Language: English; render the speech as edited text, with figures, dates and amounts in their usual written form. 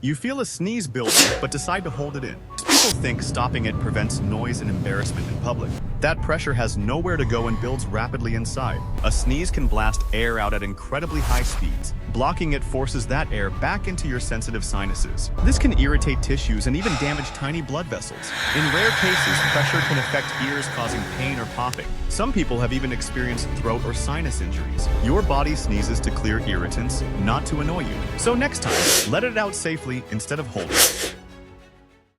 You feel a sneeze building, but decide to hold it in. People think stopping it prevents noise and embarrassment in public. That pressure has nowhere to go and builds rapidly inside. A sneeze can blast air out at incredibly high speeds. Blocking it forces that air back into your sensitive sinuses. This can irritate tissues and even damage tiny blood vessels. In rare cases, pressure can affect ears, causing pain or popping. Some people have even experienced throat or sinus injuries. Your body sneezes to clear irritants, not to annoy you. So next time, let it out safely instead of holding it.